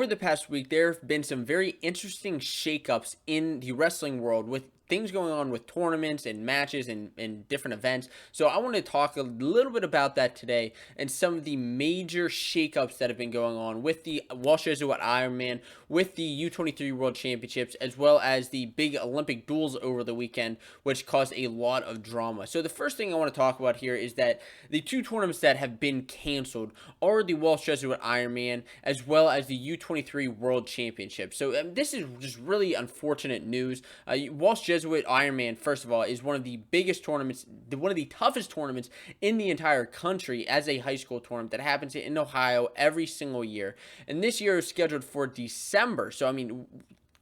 over the past week, there have been some very interesting shakeups in the wrestling world with things going on with tournaments and matches and different events. So I want to talk a little bit about that today and some of the major shakeups that have been going on with the Walsh Jesuit Ironman, with the U23 World Championships, as well as the big Olympic duels over the weekend, which caused a lot of drama. So the first thing I want to talk about here is that the two tournaments that have been canceled are the Walsh Jesuit Ironman, as well as the U23 World Championship. So this is just really unfortunate news. Walsh Jesuit Ironman, first of all, is one of the biggest tournaments, one of the toughest tournaments in the entire country as a high school tournament that happens in Ohio every single year. And this year is scheduled for December. So, I mean,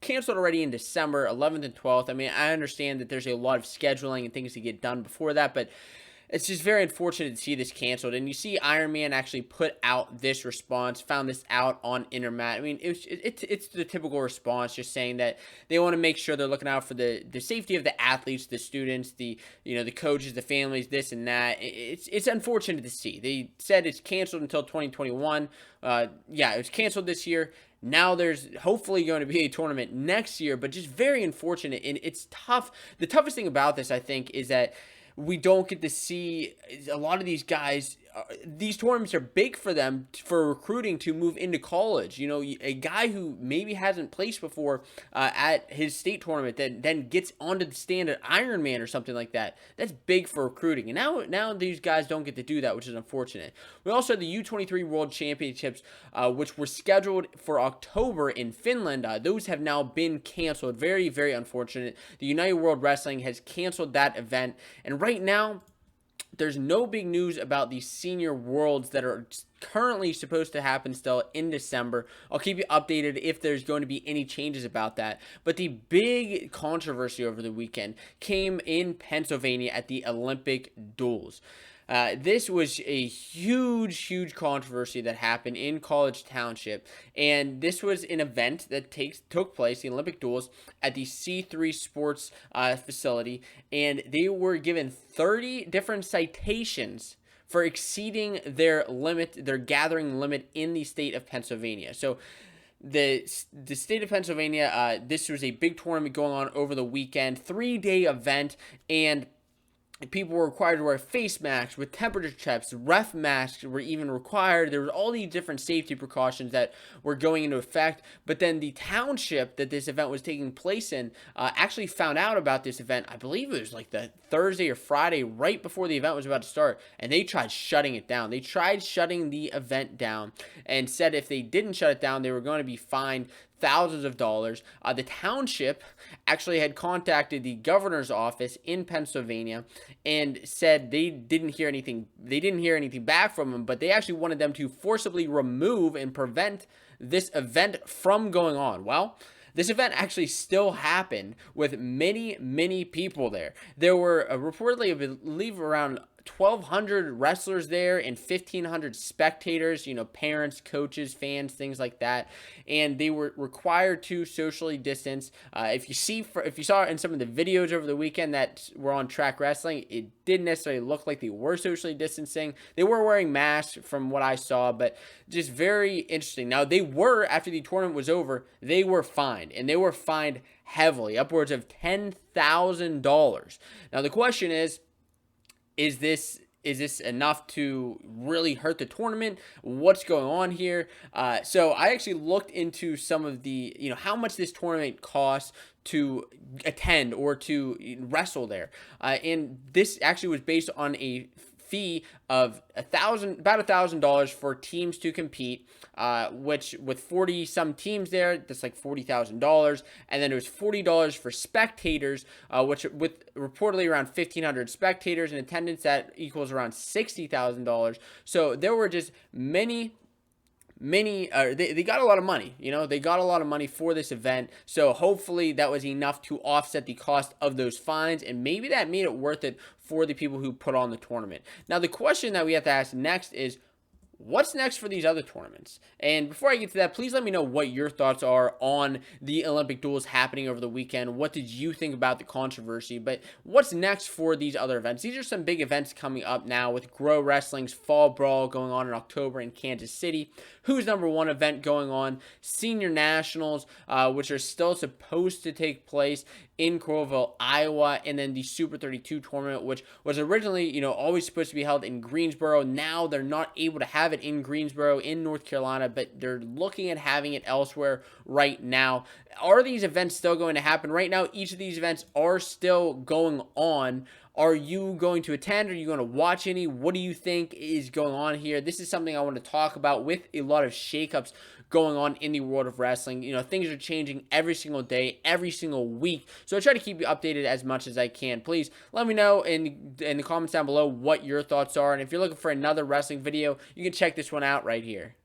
canceled already in December 11th and 12th. I mean, I understand that there's a lot of scheduling and things to get done before that, but it's just very unfortunate to see this canceled. And you see Ironman actually put out this response, found this out on Internet. I mean, it's the typical response, just saying that they want to make sure they're looking out for the safety of the athletes, the students, the coaches, the families, this and that. It's unfortunate to see. They said it's canceled until 2021. It was canceled this year. Now there's hopefully going to be a tournament next year, but just very unfortunate. And it's tough. The toughest thing about this, I think, is that we don't get to see a lot of these guys. These tournaments are big for them for recruiting to move into college. You know, a guy who maybe hasn't placed before at his state tournament that then gets onto the stand at Ironman or something like that. That's big for recruiting. And now these guys don't get to do that, which is unfortunate. We also had the U23 World Championships, which were scheduled for October in Finland. Those have now been canceled. Very, very unfortunate. The United World Wrestling has canceled that event. And right now, there's no big news about the senior worlds that are currently supposed to happen still in December. I'll keep you updated if there's going to be any changes about that. But the big controversy over the weekend came in Pennsylvania at the Olympic Duels. This was a huge controversy that happened in College Township, and this was an event that took place, the Olympic Duels, at the C3 Sports facility, and they were given 30 different citations for exceeding their gathering limit in the state of Pennsylvania. So the state of Pennsylvania, this was a big tournament going on over the weekend, 3-day event, and people were required to wear face masks with temperature checks. Ref masks were even required. There were all these different safety precautions that were going into effect. But then the township that this event was taking place in actually found out about this event. I believe it was like the Thursday or Friday right before the event was about to start. And they tried shutting it down. They tried shutting the event down and said if they didn't shut it down, they were going to be fined thousands of dollars. The township actually had contacted the governor's office in Pennsylvania and said they didn't hear anything. They didn't hear anything back from them, but they actually wanted them to forcibly remove and prevent this event from going on. Well, this event actually still happened with many people there. There were reportedly, I believe, around 1,200 wrestlers there and 1,500 spectators, parents, coaches, fans, things like that. And they were required to socially distance. If you saw in some of the videos over the weekend that were on Track Wrestling, it didn't necessarily look like they were socially distancing. They were wearing masks from what I saw, but just very interesting. Now, after the tournament was over, they were fined, and they were fined heavily, upwards of $10,000. Now, the question is this enough to really hurt the tournament? What's going on here? So I actually looked into some of the, how much this tournament costs to attend or to wrestle there. And this actually was based on a fee of about $1,000 for teams to compete, which with 40 some teams there, that's like $40,000. And then it was $40 for spectators, which with reportedly around 1,500 spectators in attendance, that equals around $60,000. So there were just many, they got a lot of money. They got a lot of money for this event. So hopefully that was enough to offset the cost of those fines, and maybe that made it worth it for the people who put on the tournament. Now, the question that we have to ask next is, what's next for these other tournaments? And before I get to that, please let me know what your thoughts are on the Olympic duels happening over the weekend. What did you think about the controversy? But what's next for these other events? These are some big events coming up now with Grow Wrestling's Fall Brawl going on in October in Kansas City. who's number one event going on, senior nationals, which are still supposed to take place in Crowville, Iowa, and then the Super 32 tournament, which was originally, always supposed to be held in Greensboro. Now they're not able to have it in Greensboro in North Carolina, but they're looking at having it elsewhere right now. Are these events still going to happen? Right now, each of these events are still going on. Are you going to attend? Are you going to watch any? What do you think is going on here? This is something I want to talk about with a lot of shakeups going on in the world of wrestling. Things are changing every single day, every single week. So I try to keep you updated as much as I can. Please let me know in the comments down below what your thoughts are. And if you're looking for another wrestling video, you can check this one out right here.